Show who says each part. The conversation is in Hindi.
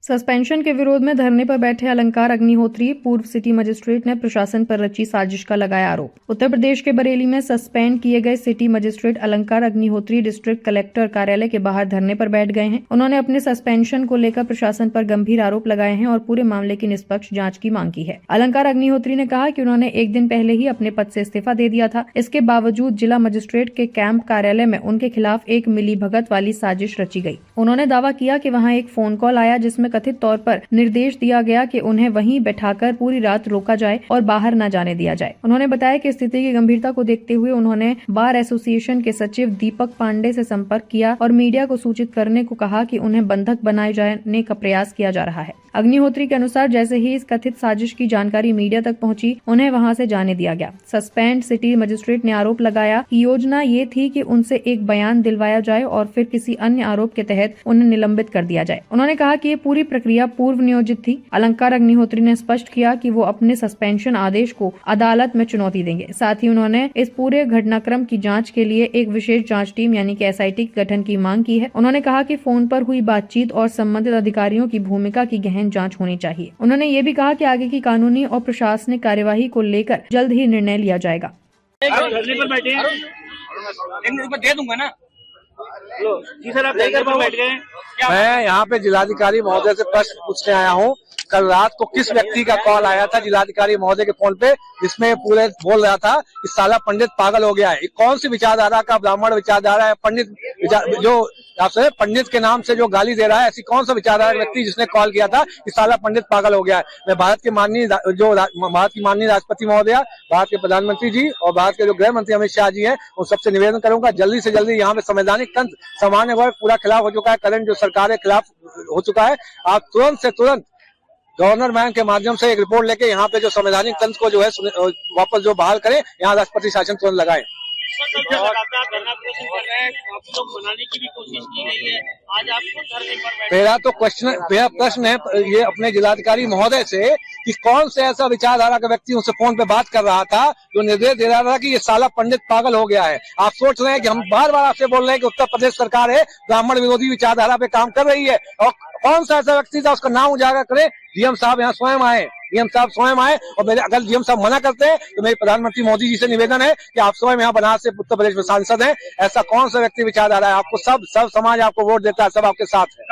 Speaker 1: सस्पेंशन के विरोध में धरने पर बैठे अलंकार अग्निहोत्री पूर्व सिटी मजिस्ट्रेट ने प्रशासन पर रची साजिश का लगाया आरोप। उत्तर प्रदेश के बरेली में सस्पेंड किए गए सिटी मजिस्ट्रेट अलंकार अग्निहोत्री डिस्ट्रिक्ट कलेक्टर कार्यालय के बाहर धरने पर बैठ गए हैं। उन्होंने अपने सस्पेंशन को लेकर प्रशासन पर गंभीर आरोप लगाए हैं और पूरे मामले की निष्पक्ष जाँच की मांग की है। अलंकार अग्निहोत्री ने कहा कि उन्होंने एक दिन पहले ही अपने पद से इस्तीफा दे दिया था। इसके बावजूद जिला मजिस्ट्रेट के कैंप कार्यालय में उनके खिलाफ एक मिलीभगत वाली साजिश रची गई। उन्होंने दावा किया कि वहाँ एक फोन कॉल आया जिसमें कथित तौर पर निर्देश दिया गया कि उन्हें वहीं बैठाकर पूरी रात रोका जाए और बाहर न जाने दिया जाए। उन्होंने बताया कि स्थिति की गंभीरता को देखते हुए उन्होंने बार एसोसिएशन के सचिव दीपक पांडे से संपर्क किया और मीडिया को सूचित करने को कहा कि उन्हें बंधक बनाए जाने का प्रयास किया जा रहा है। अग्निहोत्री के अनुसार जैसे ही इस कथित साजिश की जानकारी मीडिया तक पहुंची, उन्हें वहां से जाने दिया गया। सस्पेंड सिटी मजिस्ट्रेट ने आरोप लगाया कि योजना ये थी कि उनसे एक बयान दिलवाया जाए और फिर किसी अन्य आरोप के तहत उन्हें निलंबित कर दिया जाए। उन्होंने कहा कि ये पूरी प्रक्रिया पूर्व नियोजित थी। अलंकार अग्निहोत्री ने स्पष्ट किया कि वो अपने सस्पेंशन आदेश को अदालत में चुनौती देंगे। साथ ही उन्होंने इस पूरे घटनाक्रम की जांच के लिए एक विशेष जांच टीम यानी कि SIT के गठन की मांग की है। उन्होंने कहा कि फोन पर हुई बातचीत और संबंधित अधिकारियों की भूमिका की गहन जांच होनी चाहिए। उन्होंने ये भी कहा कि आगे की कानूनी और प्रशासनिक कार्यवाही को लेकर जल्द ही निर्णय लिया जाएगा।
Speaker 2: जी सर, आप बैठ गए।
Speaker 3: मैं यहाँ पे जिलाधिकारी महोदय से प्रश्न पूछने आया हूँ। कल रात को किस व्यक्ति का कॉल आया था जिलाधिकारी महोदय के फोन पे, जिसमें पूरे बोल रहा था कि साला पंडित पागल हो गया है। कौन सी विचारधारा का ब्राह्मण विचारधारा है? पंडित जो आपसे पंडित के नाम से जो गाली दे रहा है, ऐसी कौन सा विचारधारा व्यक्ति जिसने कॉल किया था कि साला पंडित पागल हो गया है? मैं भारत की माननीय राष्ट्रपति महोदया, भारत के प्रधानमंत्री जी और भारत के जो गृह मंत्री अमित शाह जी हैं, उन सबसे निवेदन करूंगा जल्दी से जल्दी यहाँ पे संवैधानिक तंत्र, सामान्य वर्ग पूरा खिलाफ हो चुका है। करंट जो सरकार के खिलाफ हो चुका है। आप तुरंत से तुरंत गवर्नर मैन के माध्यम से एक रिपोर्ट लेके यहाँ पे जो संवैधानिक तंत्र को जो है वापस जो बहाल करें, यहाँ राष्ट्रपति शासन तुरंत लगाएं। मेरा प्रश्न है ये अपने जिलाधिकारी महोदय से कि कौन से ऐसा विचारधारा का व्यक्ति उनसे फोन पे बात कर रहा था जो निर्देश दे रहा था कि ये साला पंडित पागल हो गया है। आप सोच रहे हैं कि हम बार बार आपसे बोल रहे हैं कि उत्तर प्रदेश सरकार है ब्राह्मण विरोधी विचारधारा पे काम कर रही है, और कौन सा ऐसा व्यक्ति था उसका नाम उजागर करें। DM साहब यहाँ स्वयं आए, DM साहब स्वयं आए, और मेरे अगर DM साहब मना करते हैं तो मेरे प्रधानमंत्री मोदी जी से निवेदन है कि आप स्वयं यहाँ बनारस से उत्तर प्रदेश में सांसद हैं। ऐसा कौन सा व्यक्ति विचारधारा है? आपको सब समाज आपको वोट देता है, सब आपके साथ है।